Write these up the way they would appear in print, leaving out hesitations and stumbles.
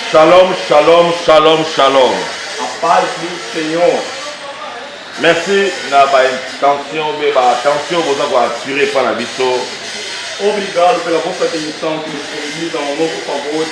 Shalom, shalom, shalom, shalom. A paz do Senhor. Merci na ba intention vous avoir assuré par la biso. Obrigado pela vossa atenção que nos convida ao nosso favor.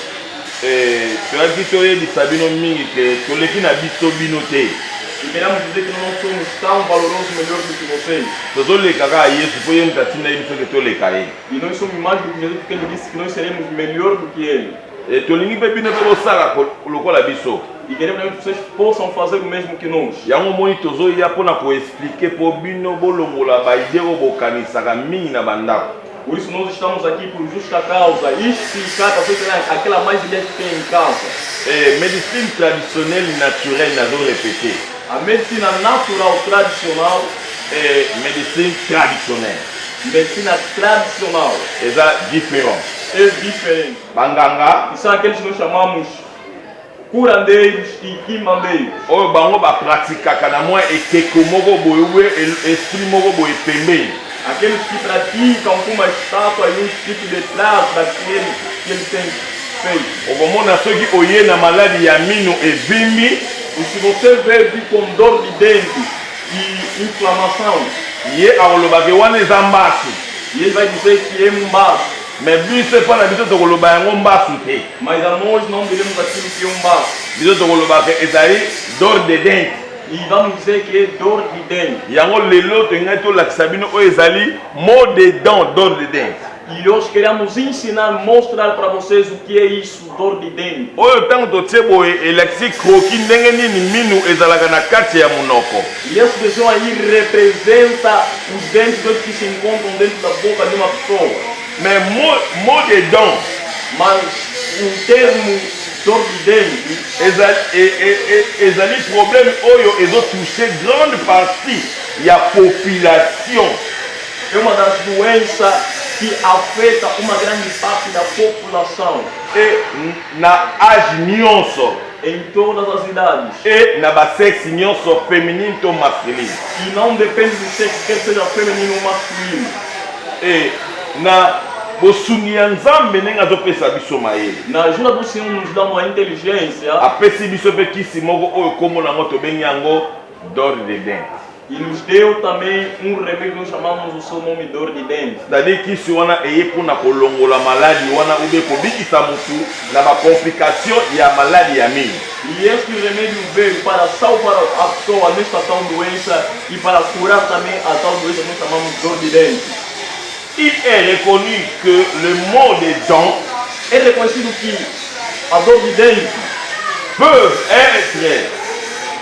Et tu as dit que tu sabino mingi que tu le na biso binote. E queremos dizer que nós não somos tão valorosos melhor do que vocês. Tozo le kaka Yesu po yem tatina biso que to le kai. E nós somos mais do que Jesus porque ele disse que nós seremos melhor do que ele. Et to lingi pe bino pe sala lokola biso. E queremos que vocês possam fazer o mesmo que nós. Yango moni tozo ya pona ko expliquer po bino bolongola ba ideo bokanisa ka mingi na bandako. Por isso nós estamos aqui por justa causa, explicar para vocês aquela mais ideia que tem em casa. Médecine traditionnelle naturelle n'a pas répété. A medicina natural tradicional et médecine traditionnelle. Medicina tradicional. C'est différent. É diferente. Banganga. E são aqueles que nós chamamos curandeiros e quimbandeiros. Oyo bango ba pratica kana moi ekeko moko boye esprit moko boye pembe. Aqueles que praticam com uma estátua e um tipo de traço daquele que ele tem feito. Obomona soki oye na maladie ya mino evimbi. E se você ver com dor de dente e inflamação, ye akolobake wana eza mbasu. E ele vai dizer que é um baço. Mais biso epa na biso tokoloba yango mbasu te. Mas a nós não diremos aquilo que é um baço. Biso tokolobake ezali dor de dente. E vamos dizer que é dor de dente. Yango lelo tolingai tolakisa bino oyo ezali mot de dent, dor de dente. E hoje queremos ensinar, mostrar para vocês o que é isso, dor de dente. Oyo tango totie boye elakisi kroki ndenge nini minu ezalaka na kati ya munoko. E esse desenho aí representa os dentes que se encontram dentro da boca de uma pessoa. Mais mot de dent. Mas o termo dor de dente ezali problème oyo ezotouche grande partie ya population. É uma das doenças que afeta uma grande parte da população. E na âge nyonso. Em todas as idades. E na basexe nyonso féminine ou masculine. E não depende do sexo, quer seja feminino ou masculino. E na bosungi ya nzambe ndenge azopesa biso mayele. Na ajuda do Senhor nos dá uma inteligência. Apesi biso mpe kisi moko oyo kombo nango tobengi yango dor de dente. E nos deu também remédio que nós chamamos o seu nome dor de dente. C'est-à-dire kisi wana eye mpona kolongola maladi wana ube kobikisa mutu na bakomplikation ya maladi ya mingi. E este remédio veio para salvar a pessoa nesta tal doença e para curar também a tal doença que nós chamamos dor de dente. Il est reconnu que le mot des dents é reconhecido que a dor de dente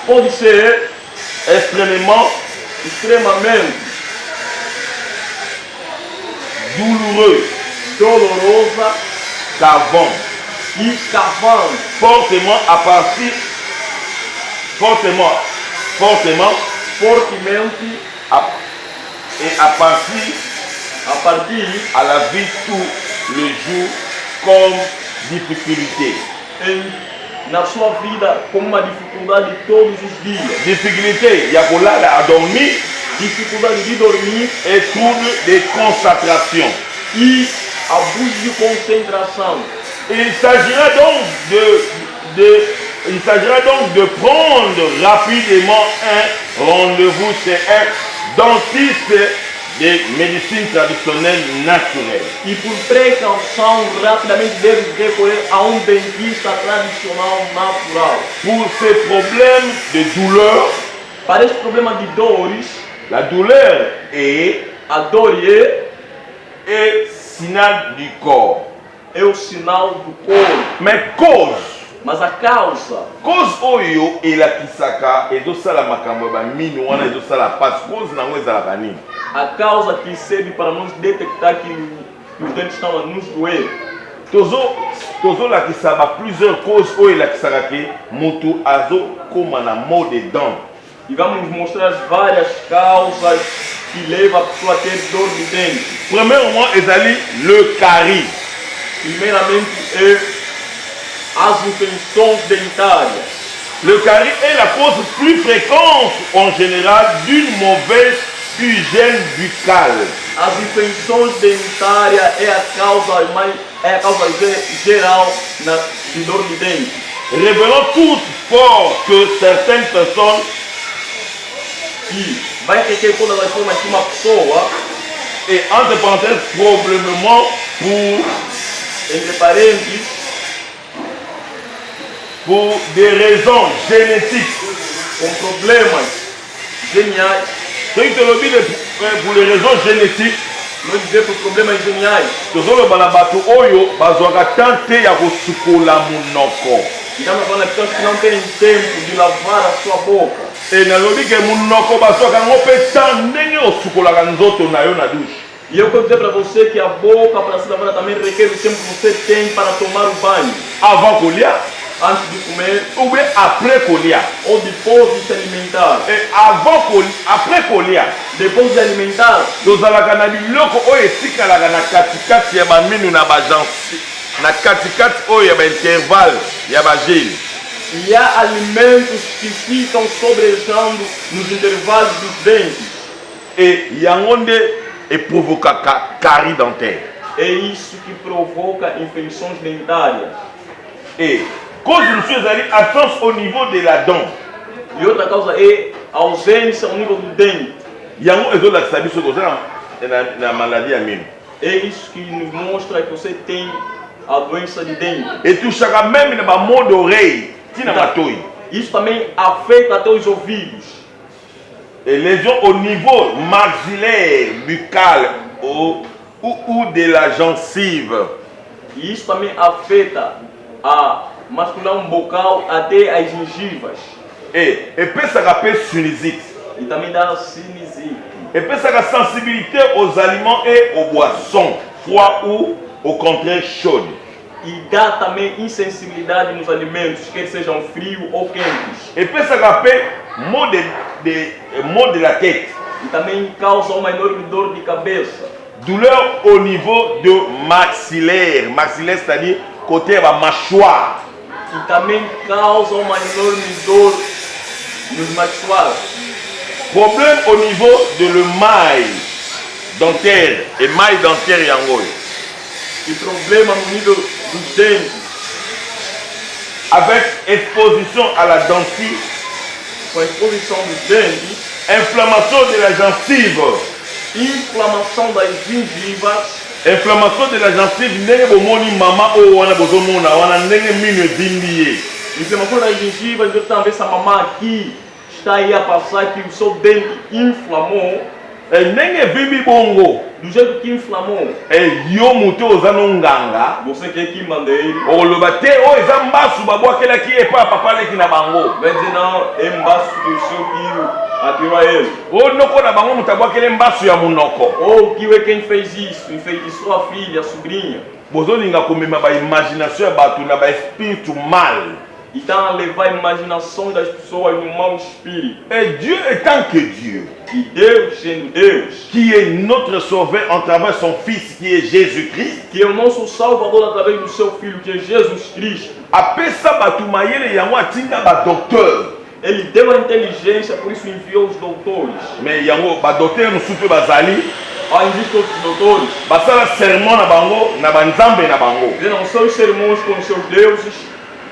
pode ser extrêmement dolorosa, cavant e cavante, fortement à partir fortemente et à partir à la vie tout le jour comme difficulté. Na sua vida como uma dificuldade todos os dias. Difficulté ya kolala a dormir, dificuldade de dormir et trouble de concentration. E abuso de concentração. Il s'agira donc de prendre rapidement un rendez-vous chez un dentiste de médecine traditionnelle naturelle. E por precaução, rapidamente deve recorrer a dentista tradicional natural. Pour ces problèmes de douleur, para este problema de dores, la douleur est a dor est signal du corps. É o sinal do corpo. Mais cause. Mas a causa. Cause oyo elakisaka ezosala makambo ba mino wana ezosala passe cause nango ezalaka nini? A causa que serve para nos detectar que os dentes estão a nos doer. Tozolakisa ba plusieurs causes oyo elakisaka ke moto azokoma na mot de dent. E vamos mostrar várias causas que levam a pessoa a ter dor de dente. Premièrement, ezali le carie. Primeiramente é as infecções dentárias. Le carie est la cause plus fréquente en général d'une mauvaise hygiène buccale. As infecções dentárias é a causa mais é a causa geral de dor de dente. Révélons toutefois que certaines personnes E vai ter todas as formas que uma pessoa, et entre parenthèses probablement entre parênteses, pour des raisons génétiques, com problemas geniais, pour les raisons génétiques, não dizer por problemas geniais. tozoloba na bato oyo bazwaka tante ya kosukola munoko. Estamos falando de pessoas que não têm tempo de lavar a sua boca. E nalobi ke munoko bazwaka yango mpe ta ndenge osukolaka nzoto na yo na douche. E eu quero dizer para você que a boca para se lavar também requer o tempo que você tem para tomar o banho. Avant kolia, Antes de comer ou bien après kolia. ou depois de se alimentar. Et après kolia, Depois de alimentar, tozalaka na biloko oyo etikalaka na katikati ya baminu na bajansi, na katikati oyo ya baintervalle ya bagele. e há alimentos que ficam sobrejando nos intervalos dos dentes. Et yango nde eprovokaka carie dentaire. É isso que provoca infecções dentárias. Et cause mosusu ezali absence au niveau de la dent. E outra causa é a ausência ao nível do dente. Yango ezolakisa biso koza na maladie ya mino. É isso que nos mostra que você tem a doença de dente. Etushaka même na bamot d'oreille tina matoi. Isso também afeta até os ouvidos. Et lésions au niveau maxillaire, buccal ou de la gencive. E isso também afeta a masculão bucal até as gengivas. Et epesaka pe sinusite. E também dá sinusite. Epesaka sensibilité aux aliments et aux boissons, froid ou au contraire chaude. E dá também insensibilidade nos alimentos, quer sejam frios ou quentes. Epesaka pe maux de la tête. E também causa uma enorme dor de cabeça. Douleur au niveau de maxillaire. Maxillaire, c'est-à-dire côté de la mâchoire. E também causa uma enorme dor nos maxilares. Problème au niveau de l'émail dentaire. Émail dentaire yango. E problema no nível dos dentes. Avec exposition à la dentille. Com a exposição dos dentes. Inflammation de la gencive. Inflamação das gengivas. Inflammation de la gencive ndenge bomoni mama o wana bozomona wana ndenge mino edimbi ye. Inflamação das gengivas, eu também essa mamã aqui está aí a passar que o seu dente inflamou. Ndenge vimbi bongo. Do jeito que inflamou. Yo muto oza no nganga. Você que é que mandei. Oloba te o eza mbasu babwakelaki epa papa leki na bango. Vai dizer não, é embaixo que o seu tio atirou a ele. O noko na bango mutabwakele mbasu ya munoko. Ou que é quem fez isso, enfeitiçou a filha, a sobrinha. Bozolinga komema ba imagination ya bato na ba espírito mal. E estão a levar a imaginação das pessoas no mau espírito. Et Dieu étant que Dieu, E Deus sendo Deus, qui est notre sauveur en travers son Fils qui est Jésus-Christ, que é o nosso Salvador através do seu Filho, que é Jesus Cristo. apesa bato mayele yango atinda ba docteur. Ele deu a inteligência, por isso enviou os doutores. Mais yango ba docteur mususu pe bazali Existem outros doutores. basala sermon na bango na banzambe na bango. Fizeram seus sermões com os seus deuses,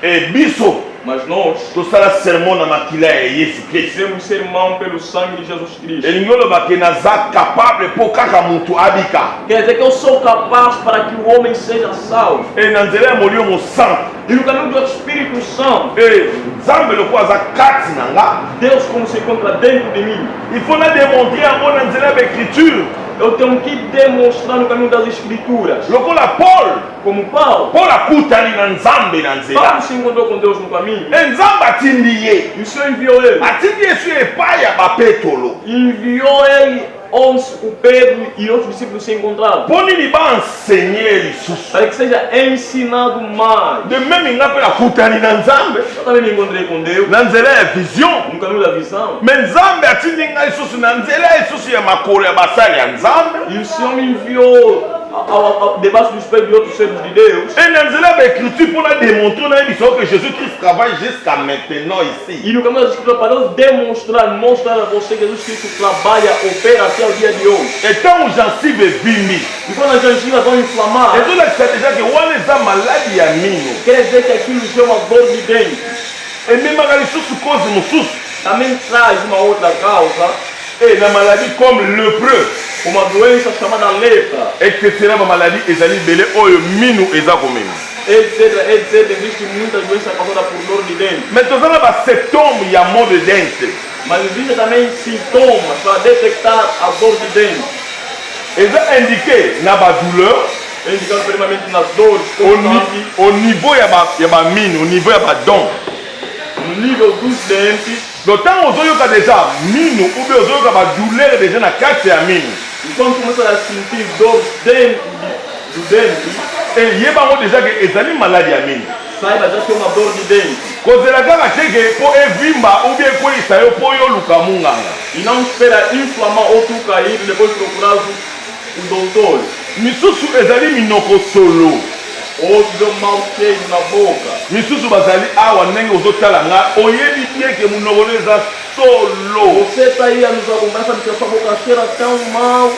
Et biso mas nós tosala sermon na makila ya Yesu Christ. fizemos sermão pelo sangue de Jesus Cristo. elingi oloba ke naza capable mpo kaka mutu abika. Quer dizer que eu sou capaz para que o homem seja salvo. E na nzela ya molimo santo. E no caminho do Espírito Santo, E nzambe lokola aza kati na nga. Deus como se encontra dentro de mim. Il faut na démontrer yango na nzela ya baécriture. Eu tenho que demonstrar no caminho das Escrituras. Lokola Paul. Como Paulo. Paul akutani na nzambe na nzela. Paulo se encontrou com Deus no caminho. E nzambe atindi ye. E o Senhor enviou ele. Atindi yesu epai ya bapetolo. Enviou ele onde o Pedro e outros discípulos se encontraram. Mpo nini baenseigner lisusu. Para que seja ensinado mais. De même nga mpe nakutani na nzambe. Eu também me encontrei com Deus. Na nzela ya vision. No caminho da visão. Me nzambe atindi ngai lisusu na nzela lisusu ya makolo ya basali ya nzambe. E o Senhor me enviou debaixo dos pés de outros servos de Deus. Et dans la écriture, pour démontrer que Jésus-Christ travaille jusqu'à maintenant ici. E no caminho da Escritura, para Deus demonstrar, mostrar a você que Jesus Cristo trabalha, opera até o dia de hoje. Et tant que j'en suis bimbi, E quando as gengivas vão inflamar, et tout là, c'est déjà que on est en maladie à mino. quer dizer que aquilo é uma dor de dente. Et même à la sous cause de Também traz uma outra causa, et la maladie comme lépreux. uma doença chamada lepra, Et que c'est la maladie, et ça libelle, oh, mino, et ça comme etc. Existe muitas doenças causadas por dor de dente. mais tout ça, là, septembre, il y a mot de dente. Mas existem também sintomas para detectar a dor de dente. Et ça indiqué, na ba douleur, Indicando primeiramente nas dores constantes, au niveau, il y a ma mine, au niveau, il y a ma dent. no nível dos dentes. D'autant aux autres déjà mine ou bien aux autres douleur déjà na carte ya mine. E quando começa a sentir dor dentro do dente, Et il y a déjà que ezali maladie ya mine. saiba já que é uma dor de dente. Cause la kaka teke po evimba ou bien ko isayo po yo luka munganga. E não espera inflamar ou tu cair e depois procurar o doutor. Misusu ezali minoko solo. Outros dão mal cheio na boca. Misusu bazali awa ndenge ozotala nga oyebi bien que munoko eza solo. Você está aí a nos acompanhar, sabe que a sua boca cheira tão mal.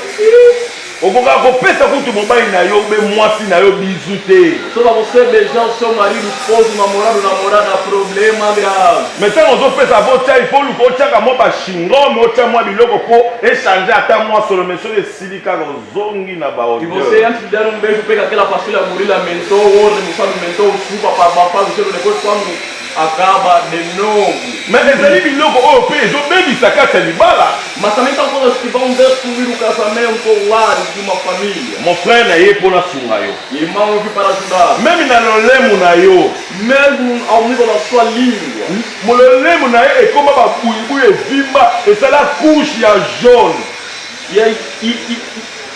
Okoka kopesa kutu mobali na yo be mwasi na yo bizu te. Só para você beijar o seu marido, esposo, namorado, namorada, problema grave. Maintenant ozopesa votia il faut luka otiaka mwa bashingome otia mwa biloko po échanger ata mwa solo mais soki esili kaka ozongi na E baodeur. você, antes de dar um beijo, pega aquela pastilha gorila mentor, ou remoção do mentor, chupa para abafar o cheiro, depois quando acaba de novo. Mais ezali biloko oyo mpe ezobebisa kati ya libala. Mas também são coisas que vão destruir o casamento ou o lar de uma família. Mon frère na ye mpona sunga yo. Irmão, eu vim para ajudar. Même na lolemo na yo. Mesmo ao nível da sua língua. Mololemo na ye ekoma babuibuyi evimba esala couche ya jaune.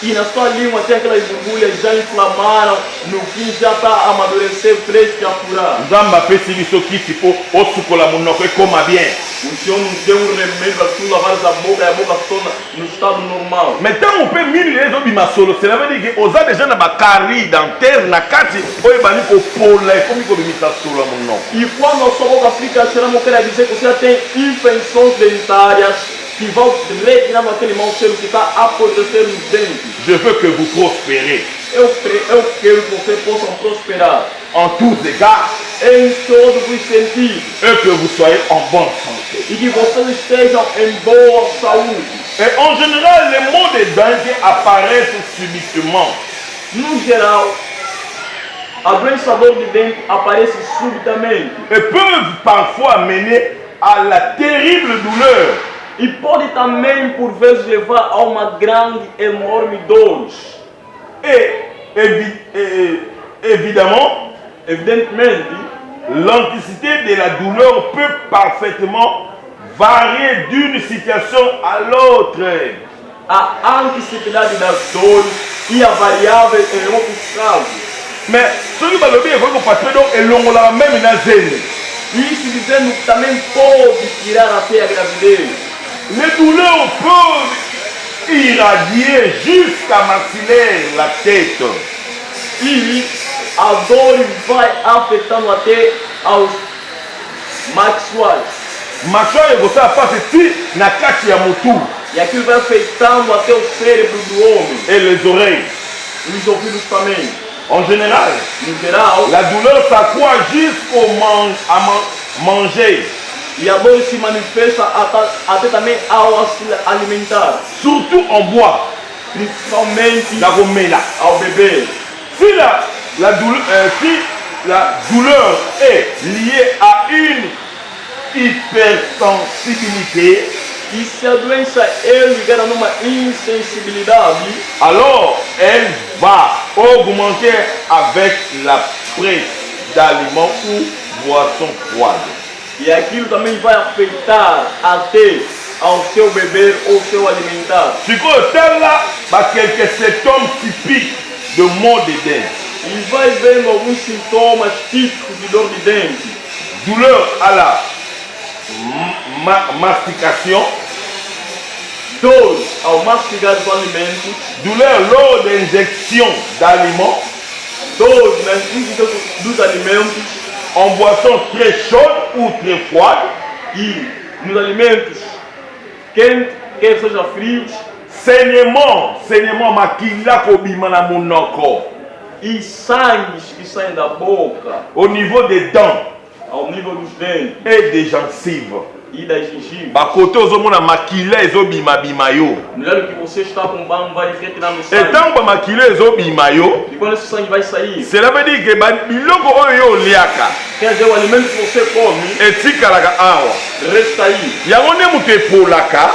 E na sua língua tem aquelas borbulhas já inflamaram, no fim já está a amadurecer, fresco e a furar. Nzambe apesi biso kisi mpo osukola monoko ekoma bien. O Senhor nos deu um remédio para tu lavares a boca e a boca se torna no estado normal. Mais ntango mpe mili ezobima solo cela veut dire que oza déjà na bakari dentaire na kati oyo ebandi kopola ekomi kobimisa solo ya monoko. E quando a sua boca fica cheirando, quer dizer que você já tem infecções dentárias que vão retirando aquele mau cheiro que está a apodrecer nos dentes. Je veux que vous prospérez Eu quero que vocês possam prosperar en tous égards em todos os sentidos et que vous soyez en bonne santé. e que vocês estejam em boa saúde. Et en général, les maux de dents apparaissent subitement. No geral, a doença dor de dente aparece subitamente Et peuvent parfois mener à la terrible douleur. e pode também por vezes levar a uma grande, enorme dor. Évidemment, Evidentemente, l'intensité de la douleur peut parfaitement varier d'une situation à l'autre. a anticipidade das dores e a variável em outros casos. Mais ce qui va le dire, il faut que la même zone. Isso dizendo que também pode tirar até a gravidez. Les douleurs peuvent irradier jusqu'à maxillaire la tête. E a dor vai afetando até aos maxuais. Machua egosala pasi ti na kati ya motu. E aquilo vai afetando até o cérebro do homem. Et les oreilles. E os ouvidos também. En général, No geral, la douleur s'accroît jusqu'au manger. e a dor se manifesta até também ao se alimentar. Surtout en bois. Principalmente La gomela. ao beber. Si la douleur est liée à une hypersensibilité, E se a doença é ligada numa insensibilidade, alors elle va augmenter avec la prise d'aliments ou boissons froides. e aquilo também vai afetar até ao seu beber ou seu alimentar. Ficou là quelques symptômes typiques de maux de dents. E vai vendo alguns sintomas típicos de dor de dente. Douleur à la mastication, dor ao mastigar os alimentos, douleur lors d'injection d'aliments, dor na ingestão dos alimentos en boisson très chaude ou très froide, e nos alimentos quentes, quer sejam frios, saignement makila kobima na monoko, e sangues que saem da boca au niveau des dents ao nível dos dentes et des gencives. e das gengivas. Bakote ozomona makila ezobima bima yo. No lugar que você está com banho, vai retirar no Et sangue. tant que makila ezobima yo, E quando esse sangue vai sair, cela veut dire que biloko oyo yo oliaka quer dizer, o alimento que você come etikalaka awa. resta aí. Yango nde moto epolaka,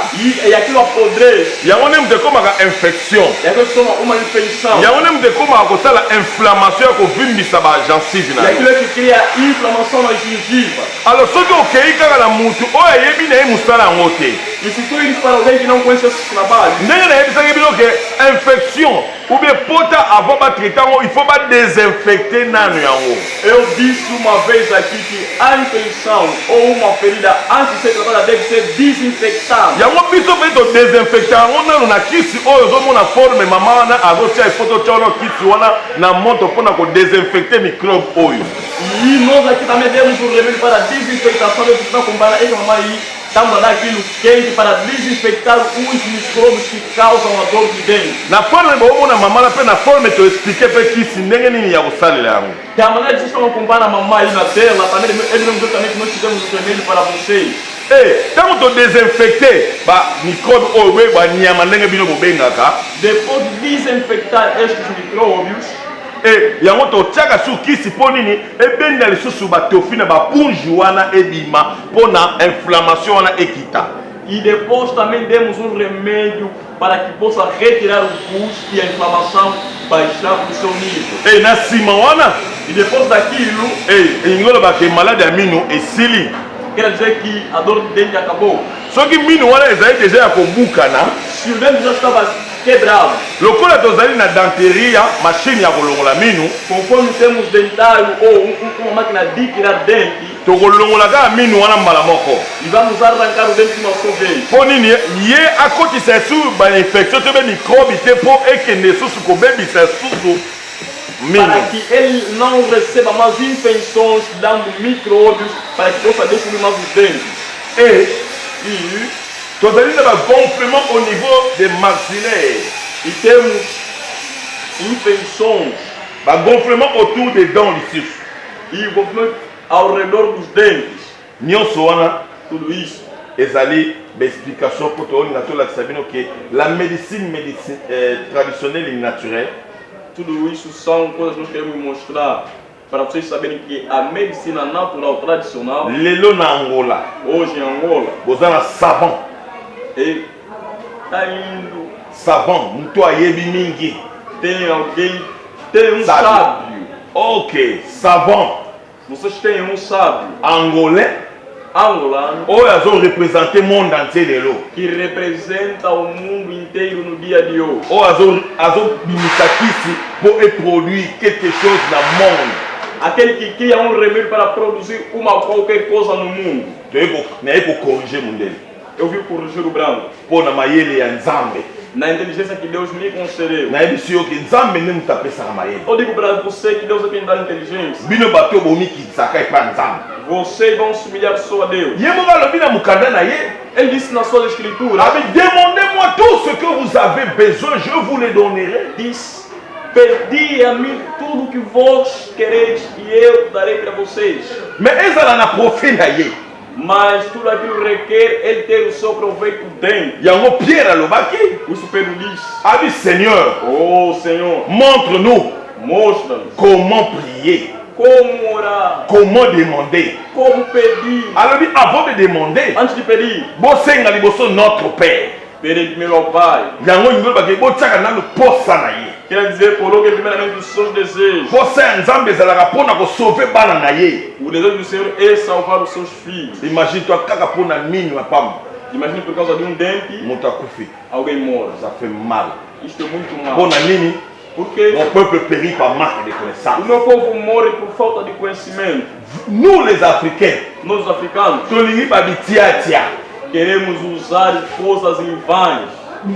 E aquilo apodrece. yango nde moto ekomaka infection, E aquilo soma uma infecção. yango nde moto ekomaka kosala inflammation ya kovimbisa bagencive E na yo. aquilo é que cria inflamação nas gengivas. Alors soki okei kaka na mutu oyo ayebi na ye mosala yango te, E se tu ires para alguém que não conhece esse trabalho, ndenge nayebisaki bino ke infection ou bien pota avant batraite yango il faut badesinfecte nano yango. eu disse uma vez aqui que a infecção ou uma ferida, antes de ser tratada, deve ser desinfectada. Yango biso mpe todesinfecte yango nano na kisi oyo ozomona forme mama wana azotia ifoto tia wana kisi wana na moto mpona kodesinfecte microbe oyo. E nós aqui também demos um remédio para a desinfectação. Eu estou comparando essa mamãe estamos a dar aquilo quente para desinfectar os micróbios que causam a dor de dentro. Na forme baomona mama na mpe na forme toexplike mpe kisi ndenge nini ya kosalela yango. Que a maneira que vocês estão acompanhando a mamãe aí na tela, também eles mesmos também que nós fizemos o remédio para vocês. Ntango todesinfecte bamicrobe oyo boye banyama ndenge bino bobengaka, Depois de desinfectar estes micróbios, yango totiaka su kisi mpo nini ebenda lisusu batofi bapunju wana ebima mpo na inflammation wana ekita. e depois também demos um remédio para que possa retirar o pus e a inflamação baixar para o seu nível. Na nsima wana E depois daquilo, elingi olobaka malade ya mino esili. quer dizer que a dor de dente acabou. Soki mino wana ezali deja ya kobukana, Se o dente já estava quebrado, lokola tozali na denterie mashine ya kolongola mino, conforme temos dentário ou uma máquina de tirar dente, tokolongola kaka mino wana mbala moko e vamos arrancar o dente de uma só vez. mpo nini ye akotisa esusu bainfection to bamikrobi te mpo ekende esusu kobebisa esusu mino. Para que ele não receba mais infecções, dando micróbios, para que possa destruir mais os dentes. E tozali na bagonflement au niveau de maxillaire, temos infecções bagonflement autour des dents lisusu. e envolvimento ao redor dos dentes. Nyonso wana Tudo isso. ezali baexplication mpo tolinga tolakisa bino ke la médecine traditionnelle et naturelle Tudo isso são coisas que nós queremos mostrar para vocês saberem que a medicina natural tradicional, lelo na Angola hoje em Angola, boza na savant está indo. savant moto ayebi mingi. Tem alguém, tem um Sábio. sábio. Ok, savant Vocês têm um sábio angolais angolano oyo azorepresente monde entier lelo, que representa o mundo inteiro no dia de hoje. oyo azobimisa kisi mpo eproduire quelque chose na monde. Aquele que cria um remédio para produzir uma qualquer coisa no mundo. naye kokorrige mondele Eu vi corrigir o branco. mpo na mayele ya nzambe. Na inteligência que Deus me concedeu. nayebi si yo ke nzambe nde moto apesaka mayele. Eu digo para você que Deus é quem dá inteligência. bino bato bomikisaka epa nzambe. Vocês vão se humilhar só a Deus. ye moko alobi na mokanda na ye, Ele disse na sua escritura, demandez-moi tout ce que vous avez besoin, je vous le donnerai. diz, pedi a mim tudo que vós quereis e eu darei para vocês. Mais ezala na profit na ye. Mas tudo aquilo requer ele ter o seu proveito dentro. yango Pierre alobaki, O Pedro diz, abi Seigneur, oh Senhor, montre-nous mostra-nos comment prier, como orar, comment demander. como pedir. alobi avant de demander, Antes de pedir, bosenga liboso notre Père. pedir primeiro ao Pai. yango nyingi olobaki botiaka nano posa na ye. Quer dizer, coloque primeiramente os seus desejos. posa ya nzambe ezalaka mpona kosauve bana na ye. O desejo do Senhor é salvar os seus filhos. imagine toi kaka mpona mino ya pamba Imagine por causa de um dente, moto akufi, alguém morre. ça fait mal. Isto é muito mal. mpona nini Porque mon peuple périt par manque de o connaissance. meu povo morre por falta de conhecimento. Nous les Africains Nós, os africanos, tolingi babitiatia, queremos usar coisas em vãs.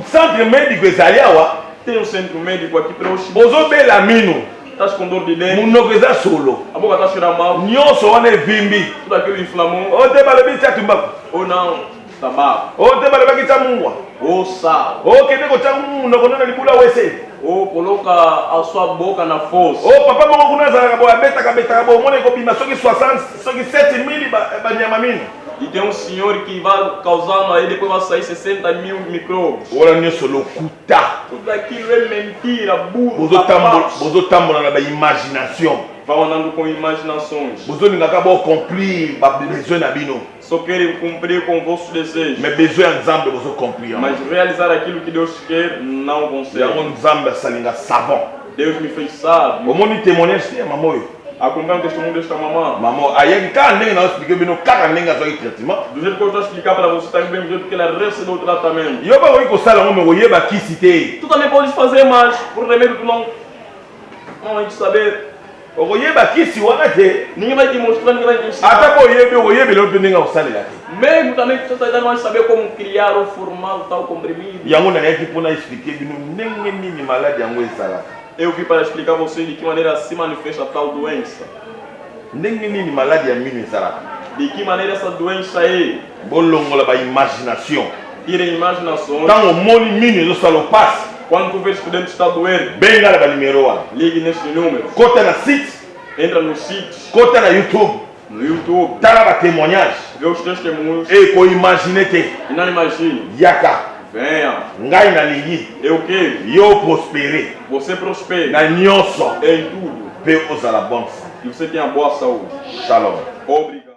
Centre médico ezali awa. Tem um centro médico aqui próximo. Ozobela mino. Estás com dor de dente. Munoko eza solo. A boca está cheirando mal. Nyonso wana evimbi. Tudo aquilo inflamou. Ote balobi tia tumbako. Ou não, tabaco. Ote balobaki tia mungwa. Ou sal. Okende kotia munoko nana libula wese. Ou coloca a sua boca na fossa. O papa moko kuna azalaka boye abetaka boye omona ekobima soki 60 soki 7000 banyama mino. E tem um senhor que vai causando aí, depois vai sair 60 mil micróbios. Wana nyonso lokuta. Tudo aquilo é mentira, burro. Bozotambola na baimagination. Vão andando com imaginações. Bozolingaka bocomplir babesoin na bino. Só querem cumprir com vossos desejos. Mais besoin ya nzambe bozocomplir. Mas realizar aquilo que Deus quer, não consegue. Yango nzambe asalinga savant. Deus me fez sábio. Omoni témoignage ya mama oyo. Acompanha o testemunho desta mamã. Maman ayaki kaka ndenge na expliquer bino kaka ndenge azwaki traitement. Do jeito que eu estou a explicar para você também, do jeito que ela recebeu o tratamento. Yo bakoki kosala yango me koyeba kisi te. Tu também podes fazer mais, por remédio que não a gente saber. Okoyeba kisi wana te. Ninguém vai te mostrar, ninguém vai te ensinar. Ata koyebi okoyebi lelo mpe ndenge akosalela te. Mesmo também você está vai saber como criar ou formar tal comprimido. Yango nayaki mpona expliquer bino ndenge nini maladi yango ezalaka. Eu vim para explicar a vocês de que maneira se manifesta tal doença. Ndenge nini maladi ya mino ezalaka. De que maneira essa doença é. Bolongola baimagination. Tire imaginações. Ntango omoni mino ezosala opasi. Quando tu vês que o dente está a doer, benga na banimero wana. ligue neste número. Kota na site. Entra nos sítios, Kota na YouTube. no YouTube, Tala batémoignage. vê os testemunhos E koimagine te. e não imagine. Yaka. Venha, Ngai nalingi. eu quero. Yo prospérer. Você prospere Na nyonso. em tudo Pe ozala bonne. e você tenha boa saúde. Shalom. Obrigado.